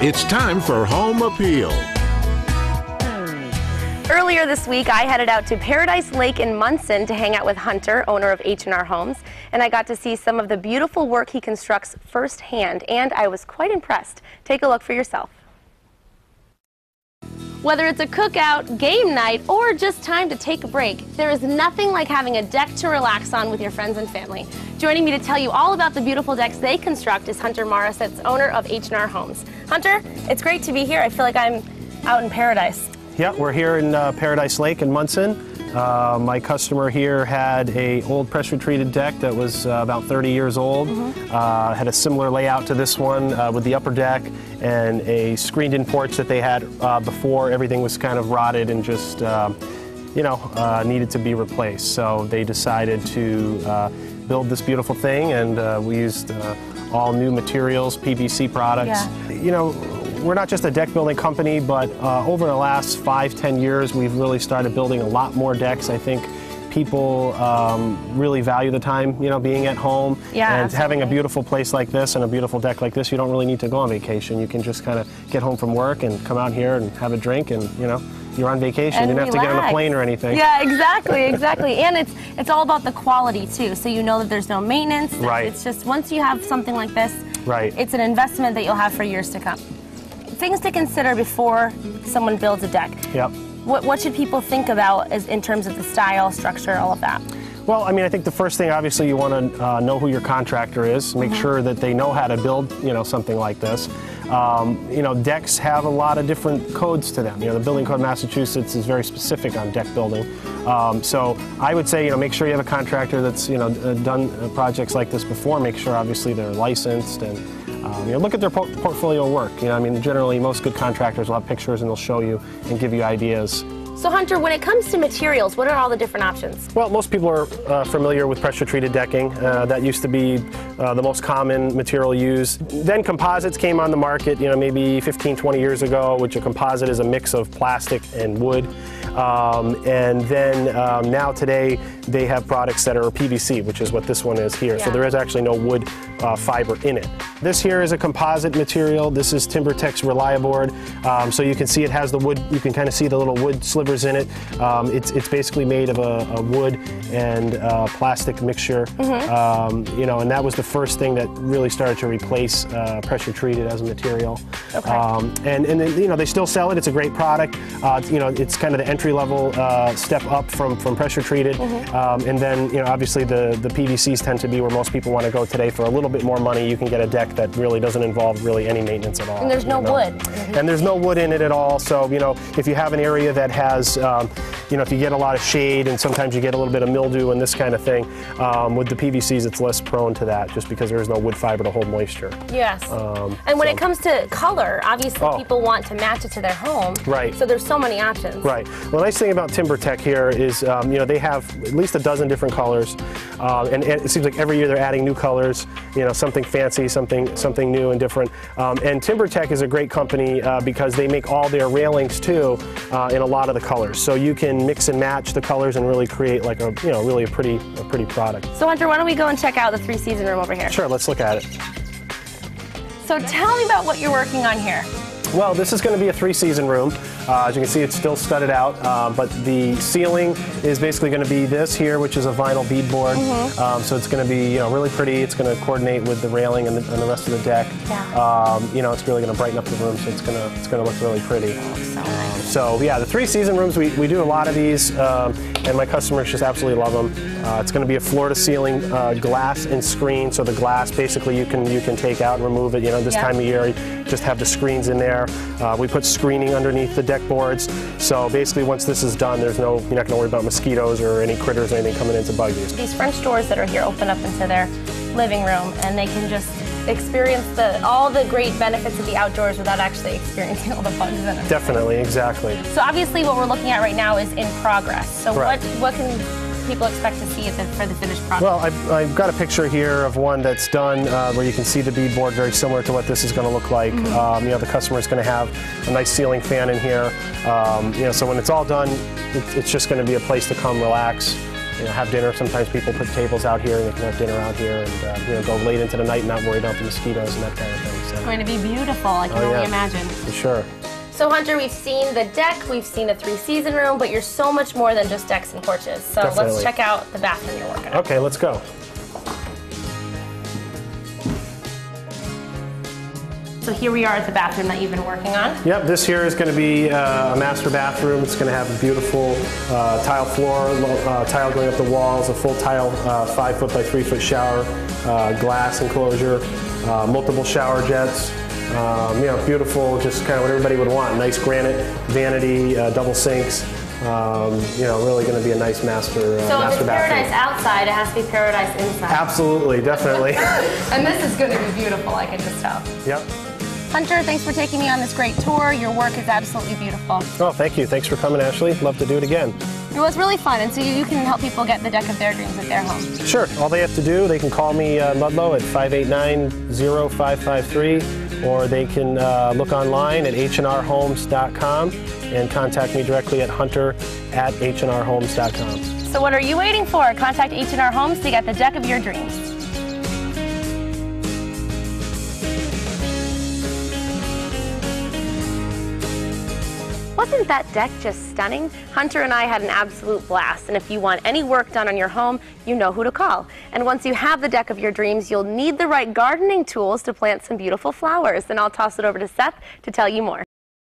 It's time for Home Appeal. Earlier this week, I headed out to Paradise Lake in Munson to hang out with Hunter, owner of H&R Homes, and I got to see some of the beautiful work he constructs firsthand, and I was quite impressed. Take a look for yourself. Whether it's a cookout, game night, or just time to take a break, there is nothing like having a deck to relax on with your friends and family. Joining me to tell you all about the beautiful decks they construct is Hunter Morissette, owner of H&R Homes. Hunter, it's great to be here. I feel like I'm out in paradise. Yeah, we're here in Paradise Lake in Munson. My customer here had an old pressure-treated deck that was about 30 years old. Had a similar layout to this one with the upper deck and a screened-in porch that they had before. Everything was kind of rotted and just, needed to be replaced. So they decided to build this beautiful thing, and we used all new materials, PVC products. Yeah. We're not just a deck building company, but over the last 5-10 years, we've really started building a lot more decks. I think people really value the time, being at home. Yeah, and absolutely. Having a beautiful place like this and a beautiful deck like this, you don't really need to go on vacation. You can just kind of get home from work and come out here and have a drink, and you're on vacation. And you don't have to get on a plane or anything. Yeah, exactly. And it's all about the quality too. So you know that there's no maintenance. Right. It's just once you have something like this, right, it's an investment that you'll have for years to come. Things to consider before someone builds a deck. Yep. What should people think about in terms of the style, structure, all of that? Well, I think the first thing, obviously, you want to know who your contractor is. Make sure that they know how to build, something like this. Decks have a lot of different codes to them. The Building Code of Massachusetts is very specific on deck building. So I would say, make sure you have a contractor that's, done projects like this before. Make sure, obviously, they're licensed, and look at their portfolio of work. Generally, most good contractors will have pictures and they'll show you and give you ideas. So Hunter, when it comes to materials, what are all the different options? Well, most people are familiar with pressure-treated decking. That used to be the most common material used. Then composites came on the market, maybe 15-20 years ago, which a composite is a mix of plastic and wood. And then now today they have products that are PVC, which is what this one is here. Yeah. So there is actually no wood fiber in it. This here is a composite material. This is TimberTech's Reliaboard. So you can see it has the wood, you can kind of see the little wood slivers in it. It's basically made of a wood and plastic mixture. And that was the first thing that really started to replace pressure treated as a material. Okay. And then, they still sell it. It's a great product. It's kind of the entry-level step up from pressure treated. And then, obviously the PVCs tend to be where most people want to go today. For a little bit more money, you can get a deck that really doesn't involve really any maintenance at all. And there's no wood. And there's no wood in it at all. So, if you have an area that has, if you get a lot of shade and sometimes you get a little bit of mildew and this kind of thing, with the PVCs it's less prone to that just because there is no wood fiber to hold moisture. Yes. And when it comes to color, obviously people want to match it to their home. Right. So there's so many options. Right. Well, the nice thing about TimberTech here is, they have at least a dozen different colors, and it seems like every year they're adding new colors, something fancy, something new and different. And TimberTech is a great company because they make all their railings too in a lot of the colors. So you can mix and match the colors and really create like a really a pretty product. So Hunter, why don't we go and check out the 3-season room over here? Sure, let's look at it. So tell me about what you're working on here. Well, this is going to be a 3-season room. As you can see, it's still studded out, but the ceiling is basically going to be this here, which is a vinyl beadboard. So it's going to be really pretty. It's going to coordinate with the railing and the rest of the deck. Yeah. It's really going to brighten up the room, so it's going to look really pretty. Oh, so nice. So yeah, the 3-season rooms, we do a lot of these, and my customers just absolutely love them. It's going to be a floor-to-ceiling glass and screen. So the glass basically you can take out and remove it. This time of year, you just have the screens in there. We put screening underneath the deck boards. So basically, once this is done, you're not going to worry about mosquitoes or any critters or anything coming in to bug you. These French doors that are here open up into their living room, and they can just experience all the great benefits of the outdoors without actually experiencing all the bugs in it. Definitely, exactly. So obviously, what we're looking at right now is in progress. So what can people expect to see for the finished product? Well, I've got a picture here of one that's done where you can see the beadboard very similar to what this is going to look like. The customer is going to have a nice ceiling fan in here. So when it's all done, it's just going to be a place to come relax. Have dinner. Sometimes people put tables out here and they can have dinner out here and go late into the night and not worry about the mosquitoes and that kind of thing. It's going to be beautiful. I can only imagine. For sure. So Hunter, we've seen the deck, we've seen a 3-season room, but you're so much more than just decks and porches. So Definitely. Let's check out the bathroom you're working on. Okay, let's go. So here we are at the bathroom that you've been working on. Yep, this here is going to be a master bathroom. It's going to have a beautiful tile floor, tile going up the walls, a full tile 5-foot by 3-foot shower, glass enclosure, multiple shower jets. You know, beautiful, just kind of what everybody would want. Nice granite vanity, double sinks. You know, really going to be a nice master So master if it's bathroom. paradise outside, it has to be paradise inside. Absolutely, definitely. And this is going to be beautiful, I can just tell. Yep. Hunter, thanks for taking me on this great tour. Your work is absolutely beautiful. Oh, thank you. Thanks for coming, Ashley. Love to do it again. It was really fun, and so you can help people get the deck of their dreams at their home. Sure. All they have to do, they can call me Ludlow at 589-0553, or they can look online at hnrhomes.com and contact me directly at hunter@hnrhomes.com. So what are you waiting for? Contact H&R Homes to get the deck of your dreams. Wasn't that deck just stunning? Hunter and I had an absolute blast, and if you want any work done on your home, you know who to call. And once you have the deck of your dreams, you'll need the right gardening tools to plant some beautiful flowers. And I'll toss it over to Seth to tell you more.